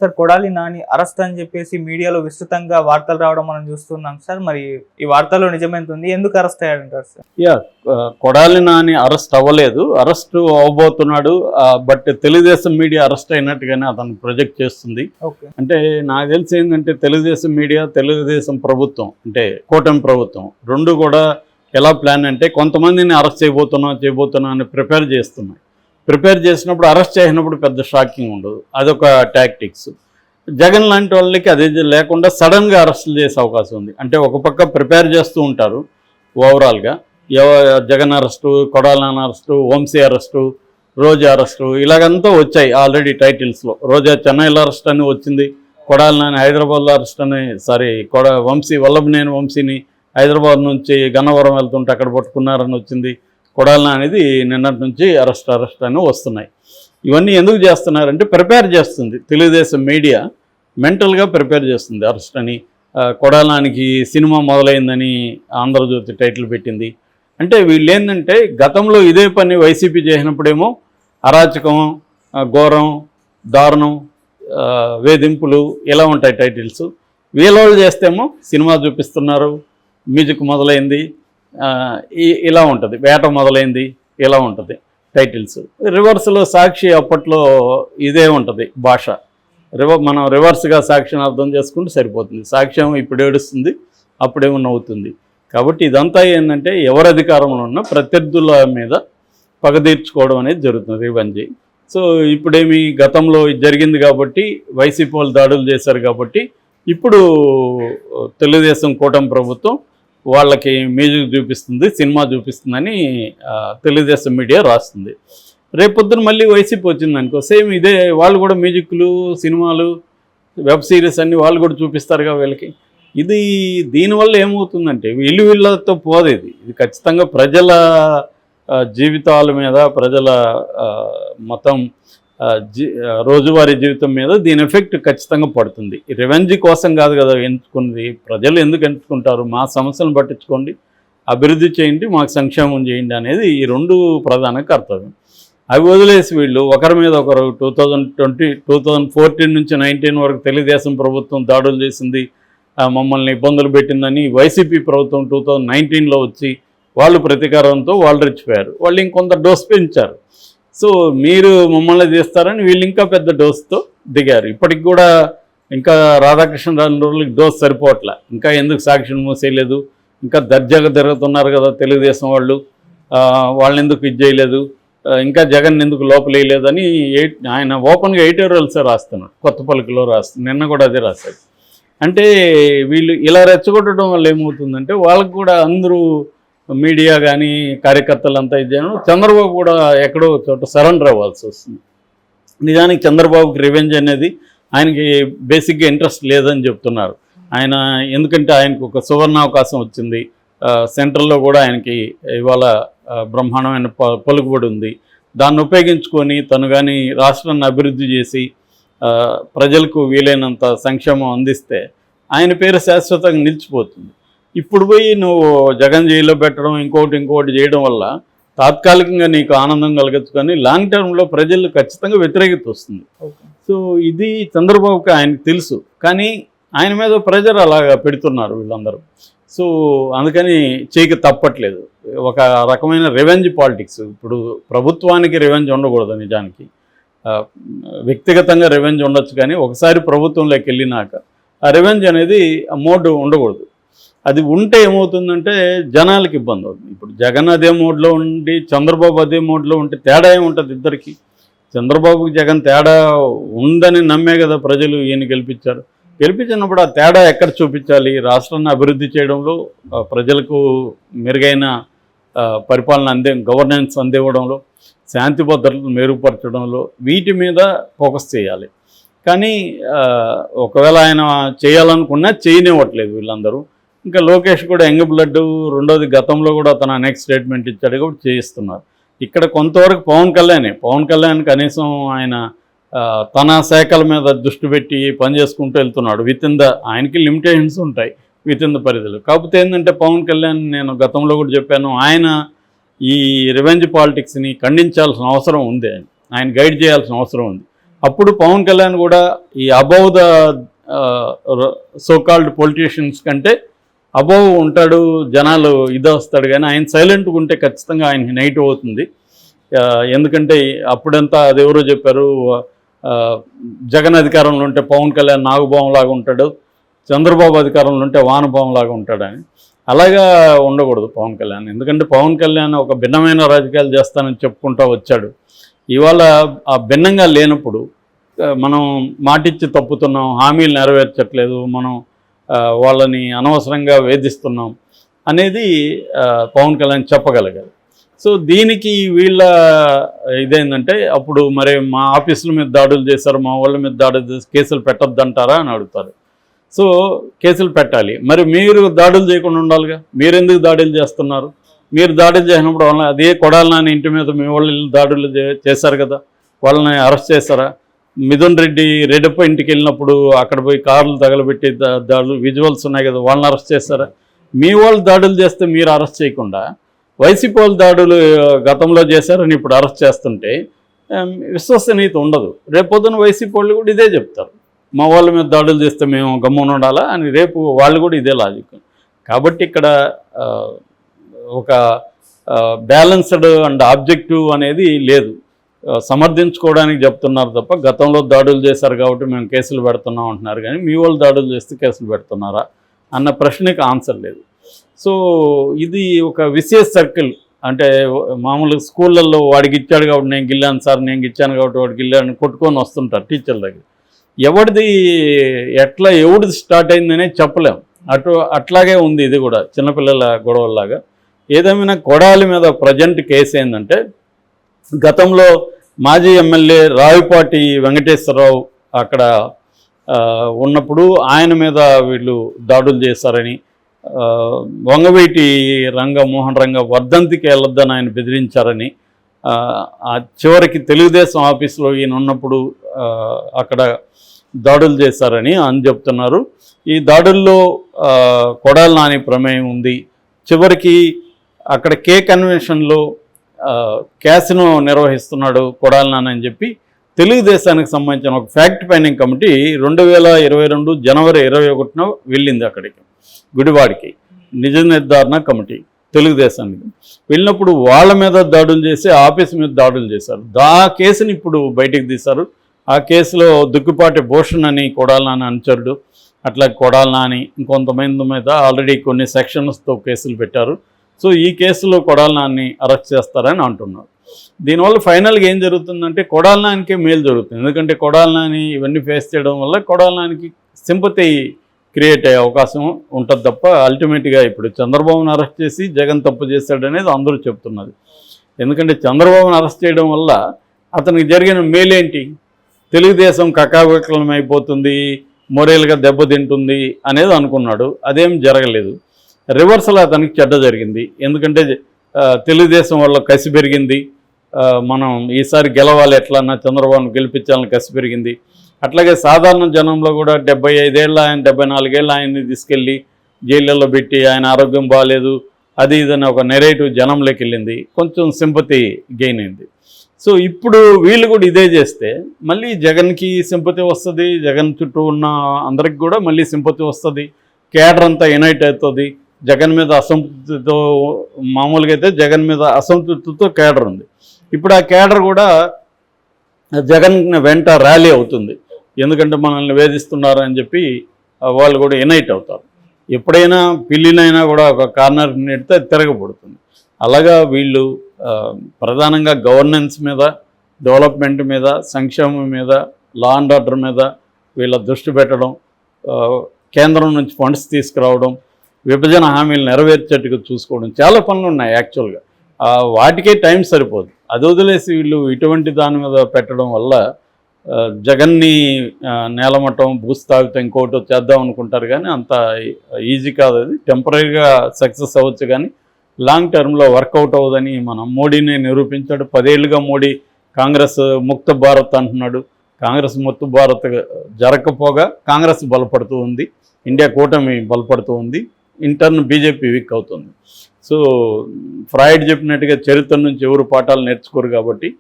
Sir Kodali Nani arrest అని చెప్పేసి మీడియాలో విస్తృతంగా వార్తలు రావడం మనం చూస్తున్నాం సార్. మరి ఈ వార్తల్లో నిజమెంత ఉంది? ఎందుకు అరెస్ట్ అయ్యాడంటారు సార్? కొడాలి నాని అరెస్ట్ అవ్వలేదు, అరెస్ట్ అవ్వబోతున్నాడు. బట్ తెలుగుదేశం మీడియా అరెస్ట్ అయినట్టుగానే అతను ప్రొజెక్ట్ చేస్తుంది. అంటే నాకు తెలిసి ఏంటంటే తెలుగుదేశం మీడియా, తెలుగుదేశం ప్రభుత్వం అంటే కూటమి ప్రభుత్వం రెండు కూడా ఎలా ప్లాన్ అంటే కొంతమందిని అరెస్ట్ చేయబోతున్నా అని ప్రిపేర్ చేస్తున్నాయి. ప్రిపేర్ చేసినప్పుడు అరెస్ట్ చేసినప్పుడు పెద్ద షాకింగ్ ఉండదు, అదొక టాక్టిక్స్. జగన్ లాంటి వాళ్ళకి అది లేకుండా సడన్గా అరెస్టులు చేసే అవకాశం ఉంది. అంటే ఒక పక్క ప్రిపేర్ చేస్తూ ఉంటారు ఓవరాల్గా, Jagan arrest, Kodali Nani arrest, Vamsi arrest, Roja arrest, ఇలాగంతా వచ్చాయి ఆల్రెడీ టైటిల్స్లో. రోజా చెన్నైలో అరెస్ట్ అని వచ్చింది, కొడాలి నాని హైదరాబాద్లో అరెస్ట్ అని, వంశీ వల్లభనేని వంశీని హైదరాబాద్ నుంచి గన్నవరం వెళ్తుంటే అక్కడ పట్టుకున్నారని వచ్చింది. కొడాలి అనేది నిన్నటి నుంచి అరెస్ట్ అని వస్తున్నాయి. ఇవన్నీ ఎందుకు చేస్తున్నారంటే ప్రిపేర్ చేస్తుంది తెలుగుదేశం మీడియా, మెంటల్గా ప్రిపేర్ చేస్తుంది అరెస్ట్ అని. కొడాలి నానికి సినిమా మొదలైందని ఆంధ్రజ్యోతి టైటిల్ పెట్టింది. అంటే వీళ్ళు ఏంటంటే గతంలో ఇదే పని వైసీపీ చేసినప్పుడేమో అరాచకం, ఘోరం, దారుణం, వేధింపులు ఇలా ఉంటాయి టైటిల్స్. వీళ్ళు చేస్తేమో సినిమా చూపిస్తున్నారు, మ్యూజిక్ మొదలైంది, ఇలా ఉంటుంది, వేట మొదలైంది, ఇలా ఉంటుంది టైటిల్స్. రివర్స్లో సాక్షి అప్పట్లో ఇదే ఉంటుంది భాష. మనం రివర్స్గా సాక్షిని అర్థం చేసుకుంటే సరిపోతుంది. సాక్ష్యం ఇప్పుడు ఏడుస్తుంది, అప్పుడేమో నవ్వుతుంది. కాబట్టి ఇదంతా ఏంటంటే ఎవరు అధికారంలో ఉన్న ప్రత్యర్థుల మీద పగ తీర్చుకోవడం అనేది జరుగుతుంది, రివెంజ్. సో ఇప్పుడేమి గతంలో జరిగింది కాబట్టి వైసీపీ వాళ్ళు దాడులు చేశారు కాబట్టి ఇప్పుడు తెలుగుదేశం కూటమి ప్రభుత్వం వాళ్ళకి మ్యూజిక్ చూపిస్తుంది, సినిమా చూపిస్తుందని తెలుగుదేశం మీడియా రాస్తుంది. రేపొద్దున మళ్ళీ వైసీపీ వచ్చింది అనుకో, సేమ్ ఇదే, వాళ్ళు కూడా మ్యూజిక్లు, సినిమాలు, వెబ్ సిరీస్ అన్నీ వాళ్ళు కూడా చూపిస్తారుగా వీళ్ళకి. దీనివల్ల ఏమవుతుందంటే వీళ్ళతో పోదేది. ఇది ఖచ్చితంగా ప్రజల జీవితాల మీద, ప్రజల మొత్తం రోజువారీ జీవితం మీద దీని ఎఫెక్ట్ ఖచ్చితంగా పడుతుంది. రివెంజ్ కోసం కాదు కదా ఎంచుకున్నది. ప్రజలు ఎందుకు ఎంచుకుంటారు? మా సమస్యలను పట్టించుకోండి, అభివృద్ధి చేయండి, మాకు సంక్షేమం చేయండి అనేది ఈ రెండు ప్రధాన కర్తవ్యం. అవి వదిలేసి వీళ్ళు ఒకరి మీద ఒకరు 2014 నుంచి 19 వరకు తెలుగుదేశం ప్రభుత్వం దాడులు చేసింది, మమ్మల్ని ఇబ్బందులు పెట్టిందని వైసీపీ ప్రభుత్వం 2019లో వచ్చి వాళ్ళు ప్రతీకారంతో వాళ్ళు రెచ్చిపోయారు. వాళ్ళు ఇంకొంత డోస్ పెంచారు. సో మీరు మమ్మల్ని చేస్తారని వీళ్ళు ఇంకా పెద్ద డోస్తో దిగారు. ఇప్పటికి కూడా ఇంకా రాధాకృష్ణరాజుకి డోస్ సరిపోవట్లే. ఇంకా ఎందుకు సాక్షిని మూసేయలేదు, ఇంకా దర్జాగా తిరుగుతున్నారు కదా తెలుగుదేశం వాళ్ళు, వాళ్ళని ఎందుకు ఇది చేయలేదు, ఇంకా జగన్ ఎందుకు లోపలేయలేదని ఆయన ఓపెన్గా ఎడిటోరియల్సే రాస్తున్నాడు, కొత్త పలుకులో నిన్న కూడా అదే రాశాడు. అంటే వీళ్ళు ఇలా రెచ్చగొట్టడం వల్ల ఏమవుతుందంటే వాళ్ళకు కూడా అందరూ మీడియా కానీ కార్యకర్తలంతా ఇదేనో చంద్రబాబు కూడా ఎక్కడో చోట సరెండర్ అవ్వాల్సి వస్తుంది. నిజానికి చంద్రబాబుకి రివెంజ్ అనేది ఆయనకి బేసిక్గా ఇంట్రెస్ట్ లేదని చెప్తున్నారు ఆయన. ఎందుకంటే ఆయనకు ఒక సువర్ణావకాశం వచ్చింది, సెంట్రల్లో కూడా ఆయనకి ఇవాళ బ్రహ్మాండమైన పలుకుబడి ఉంది. దాన్ని ఉపయోగించుకొని తను కానీ రాష్ట్రాన్ని అభివృద్ధి చేసి ప్రజలకు వీలైనంత సంక్షేమం అందిస్తే ఆయన పేరు శాశ్వతంగా నిలిచిపోతుంది. ఇప్పుడు పోయి నువ్వు జగన్ జైల్లో పెట్టడం, ఇంకోటి చేయడం వల్ల తాత్కాలికంగా నీకు ఆనందం కలగచ్చు, కానీ లాంగ్ టర్మ్లో ప్రజలు ఖచ్చితంగా వ్యతిరేకత వస్తుంది. సో ఇది చంద్రబాబుకి ఆయనకు తెలుసు, కానీ ఆయన మీద ప్రెజర్ అలాగా పెడుతున్నారు వీళ్ళందరూ. సో అందుకని చేయక తప్పట్లేదు. ఒక రకమైన రివెంజ్ పాలిటిక్స్. ఇప్పుడు ప్రభుత్వానికి రివెంజ్ ఉండకూడదు, నిజానికి వ్యక్తిగతంగా రివెంజ్ ఉండొచ్చు, కానీ ఒకసారి ప్రభుత్వంలోకి వెళ్ళినాక ఆ రివెంజ్ అనేది మోడ్ ఉండకూడదు. అది ఉంటే ఏమవుతుందంటే జనాలకి ఇబ్బంది అవుతుంది. ఇప్పుడు జగన్ అదే మోడ్లో ఉండి చంద్రబాబు అదే మోడ్లో ఉంటే తేడా ఏముంటుంది ఇద్దరికి? చంద్రబాబుకి జగన్ తేడా ఉందని నమ్మే కదా ప్రజలు ఈయన గెలిపించినప్పుడు ఆ తేడా ఎక్కడ చూపించాలి? రాష్ట్రాన్ని అభివృద్ధి చేయడంలో, ప్రజలకు మెరుగైన పరిపాలన గవర్నెన్స్ అందివ్వడంలో, శాంతి భద్రతలు మెరుగుపరచడంలో, వీటి మీద ఫోకస్ చేయాలి. కానీ ఒకవేళ ఆయన చేయాలనుకున్నా చేయనివ్వట్లేదు వీళ్ళందరూ. ఇంకా లోకేష్ కూడా యంగ్ బ్లడ్, రెండోది గతంలో కూడా తన నెక్స్ట్ స్టేట్మెంట్ ఇచ్చాడు కూడా చేయిస్తున్నారు. ఇక్కడ కొంతవరకు పవన్ కళ్యాణ్ కనీసం ఆయన తన శాఖల మీద దృష్టి పెట్టి పని చేసుకుంటూ వెళ్తున్నాడు. ఆయనకి లిమిటేషన్స్ ఉంటాయి విత్ ఇన్ ద పరిధిలో. కాకపోతే ఏంటంటే పవన్ కళ్యాణ్, నేను గతంలో కూడా చెప్పాను, ఆయన ఈ రివెంజ్ పాలిటిక్స్ని ఖండించాల్సిన అవసరం ఉంది, ఆయన గైడ్ చేయాల్సిన అవసరం ఉంది. అప్పుడు పవన్ కళ్యాణ్ కూడా ఈ అబౌవ్ ద సోకాల్డ్ పొలిటీషియన్స్ కంటే అబౌవ్ ఉంటాడు, జనాలు వస్తాడు. కానీ ఆయన సైలెంట్గా ఉంటే ఖచ్చితంగా ఆయనకి నెగిటివ్ అవుతుంది. ఎందుకంటే అప్పుడంతా అదెవరో చెప్పారు, జగన్ అధికారంలో ఉంటే పవన్ కళ్యాణ్ నాగుభావంలాగా ఉంటాడు, చంద్రబాబు అధికారంలో ఉంటే వానభావంలాగా ఉంటాడని. అలాగా ఉండకూడదు పవన్ కళ్యాణ్. ఎందుకంటే పవన్ కళ్యాణ్ ఒక భిన్నమైన రాజకీయాలు చేస్తానని చెప్పుకుంటూ వచ్చాడు. ఇవాళ ఆ భిన్నంగా లేనప్పుడు మనం మాటిచ్చి తప్పుతున్నాం, హామీలు నెరవేర్చట్లేదు, మనం వాళ్ళని అనవసరంగా వేధిస్తున్నాం అనేది పవన్ కళ్యాణ్ చెప్పగలగాలి. సో దీనికి వీళ్ళ ఇదేంటంటే అప్పుడు మరి మా ఆఫీసుల మీద దాడులు చేశారు, మా వాళ్ళ మీద దాడులు చేసి కేసులు పెట్టొద్దంటారా అని అడుగుతారు. సో కేసులు పెట్టాలి, మరి మీరు దాడులు చేయకుండా ఉండాలిగా. మీరు ఎందుకు దాడులు చేస్తున్నారు? మీరు దాడులు చేసినప్పుడు వాళ్ళని అదే కొడాలి నాని ఇంటి మీద మీ వాళ్ళు దాడులు చేశారు కదా, వాళ్ళని అరెస్ట్ చేశారా? మిథున్ రెడ్డి రెడ్డప్ప ఇంటికి వెళ్ళినప్పుడు అక్కడ పోయి కార్లు తగలబెట్టి దాడులు విజువల్స్ ఉన్నాయి కదా, వాళ్ళని అరెస్ట్ చేశారా? మీ వాళ్ళు దాడులు చేస్తే మీరు అరెస్ట్ చేయకుండా వైసీపీ వాళ్ళు దాడులు గతంలో చేశారని ఇప్పుడు అరెస్ట్ చేస్తుంటే విశ్వసనీయత ఉండదు. రేపొద్దున వైసీపీ వాళ్ళు కూడా ఇదే చెప్తారు, మా వాళ్ళ మీద దాడులు చేస్తే మేము గమ్మున ఉండాలా అని రేపు వాళ్ళు కూడా ఇదే లాజిక్. కాబట్టి ఇక్కడ ఒక బ్యాలెన్స్డ్ అండ్ ఆబ్జెక్టివ్ అనేది లేదు. సమర్థించుకోవడానికి చెప్తున్నారు తప్ప గతంలో దాడులు చేశారు కాబట్టి మేము కేసులు పెడుతున్నాం అంటున్నారు, కానీ మీ వాళ్ళు దాడులు చేస్తే కేసులు పెడుతున్నారా అన్న ప్రశ్నకి ఆన్సర్ లేదు. సో ఇది ఒక విశేష సర్కిల్. అంటే మామూలుగా స్కూళ్ళల్లో వాడికి ఇచ్చాడు కాబట్టి నేను గిల్లాను సార్, నేను ఇచ్చాను కాబట్టి వాడికి గిల్లాను కొట్టుకొని వస్తుంటారు టీచర్ల దగ్గర. ఎవరిది ఎవరిది స్టార్ట్ అయిందనే చెప్పలేం. అట్లాగే ఉంది ఇది కూడా చిన్నపిల్లల గొడవల్లాగా. ఏదేమైనా కొడాలి మీద ప్రజెంట్ కేసు ఏంటంటే, గతంలో మాజీ ఎమ్మెల్యే రావిపాటి వెంకటేశ్వరరావు అక్కడ ఉన్నప్పుడు ఆయన మీద వీళ్ళు దాడులు చేశారని, వంగవీటి మోహన్ రంగ వర్ధంతికి వెళ్ళొద్దని ఆయన బెదిరించారని, చివరికి తెలుగుదేశం ఆఫీసులో ఈయన ఉన్నప్పుడు అక్కడ దాడులు చేశారని అని చెప్తున్నారు. ఈ దాడుల్లో కొడాలి నాని ప్రమేయం ఉంది. చివరికి అక్కడ కే కన్వెన్షన్లో క్యాసినో నిర్వహిస్తున్నాడు కొడాలి నాని అని చెప్పి తెలుగుదేశానికి సంబంధించిన ఒక ఫ్యాక్ట్ ఫైండింగ్ కమిటీ 2022 జనవరి 21న వెళ్ళింది అక్కడికి, గుడివాడికి. నిజ నిర్ధారణ కమిటీ తెలుగుదేశానికి వెళ్ళినప్పుడు వాళ్ళ మీద దాడులు చేసి ఆఫీస్ మీద దాడులు చేశారు. ఆ కేసుని ఇప్పుడు బయటికి తీశారు. ఆ కేసులో దుక్కుపాటి భూషణ్ అని కొడాలి నాని అనుచరుడు, అట్లా కొడాలి నాని ఇంకొంతమంది మీద ఆల్రెడీ కొన్ని సెక్షన్స్తో కేసులు పెట్టారు. సో ఈ కేసులో కొడాలి నాని అరెస్ట్ చేస్తారని అంటున్నారు. దీనివల్ల ఫైనల్గా ఏం జరుగుతుందంటే కొడాలి నానికే మేలు జరుగుతుంది. ఎందుకంటే కొడాలి నాని ఇవన్నీ ఫేస్ చేయడం వల్ల కొడాలి నానికి సింపతి క్రియేట్ అయ్యే అవకాశం ఉంటుంది తప్ప అల్టిమేట్గా ఇప్పుడు చంద్రబాబును అరెస్ట్ చేసి జగన్ తప్పు చేశాడనేది అందరూ చెప్తున్నది. ఎందుకంటే చంద్రబాబును అరెస్ట్ చేయడం వల్ల అతనికి జరిగిన మేలేంటి? తెలుగుదేశం కకావికలం అయిపోతుంది, మొరేల్గా దెబ్బతింటుంది అనేది అనుకున్నాడు. అదేం జరగలేదు. రివర్సల్ అతనికి చెడ్డ జరిగింది. ఎందుకంటే తెలుగుదేశం వల్ల కసి పెరిగింది. మనం ఈసారి గెలవాలి, ఎట్లన్నా చంద్రబాబును గెలిపించాలని కసి పెరిగింది. అట్లాగే సాధారణ జనంలో కూడా 75 ఏళ్ళ ఆయన 74 ఏళ్ళ ఆయన్ని తీసుకెళ్ళి జైళ్ళల్లో పెట్టి ఆయన ఆరోగ్యం బాగాలేదు అది ఇదని ఒక నెరేటివ్ జనంలోకి వెళ్ళింది. కొంచెం సింపతి గెయిన్ అయింది. సో ఇప్పుడు వీళ్ళు కూడా ఇదే చేస్తే మళ్ళీ జగన్కి సింపతి వస్తుంది, జగన్ చుట్టూ ఉన్న అందరికి కూడా మళ్ళీ సింపతి వస్తుంది, కేడర్ అంతా యునైట్ అవుతుంది. జగన్ మీద అసంతృప్తితో, మామూలుగా అయితే జగన్ మీద అసంతృప్తితో కేడర్ ఉంది. ఇప్పుడు ఆ కేడర్ కూడా జగన్ వెంట ర్యాలీ అవుతుంది. ఎందుకంటే మనల్ని వేధిస్తున్నారు అని చెప్పి వాళ్ళు కూడా యునైట్ అవుతారు. ఎప్పుడైనా పిల్లినైనా కూడా ఒక కార్నర్ నెడితే తిరగబడుతుంది. అలాగా వీళ్ళు ప్రధానంగా గవర్నెన్స్ మీద, డెవలప్మెంట్ మీద, సంక్షేమం మీద, లా అండ్ ఆర్డర్ మీద వీళ్ళ దృష్టి పెట్టడం, కేంద్రం నుంచి ఫండ్స్ తీసుకురావడం, విభజన హామీలు నెరవేర్చేట్టుగా చూసుకోవడం, చాలా పనులు ఉన్నాయి యాక్చువల్గా. వాటికే టైం సరిపోదు. అది వదిలేసి వీళ్ళు ఇటువంటి దాని మీద పెట్టడం వల్ల జగన్ని నేలమట్టం, భూస్థాపితం ఇంకోటి చేద్దాం అనుకుంటారు. కానీ అంత ఈజీ కాదు. అది టెంపరీగా సక్సెస్ అవ్వచ్చు కానీ లాంగ్ టర్మ్లో వర్కౌట్ అవ్వదని మనం మోడీని నిరూపించాడు. 10 ఏళ్ళుగా మోడీ కాంగ్రెస్ ముక్త భారత్ అంటున్నాడు. కాంగ్రెస్ ముక్త భారత్ జరగకపోగా కాంగ్రెస్ బలపడుతూ ఉంది, ఇండియా కూటమి బలపడుతూ ఉంది, ఇంటర్న్ బీజేపీ వీక్ అవుతుంది. సో ఫ్రాయిడ్ చెప్పినట్టుగా చరిత్ర నుంచి ఎవరు పాఠాలు నేర్చుకోరు కాబట్టి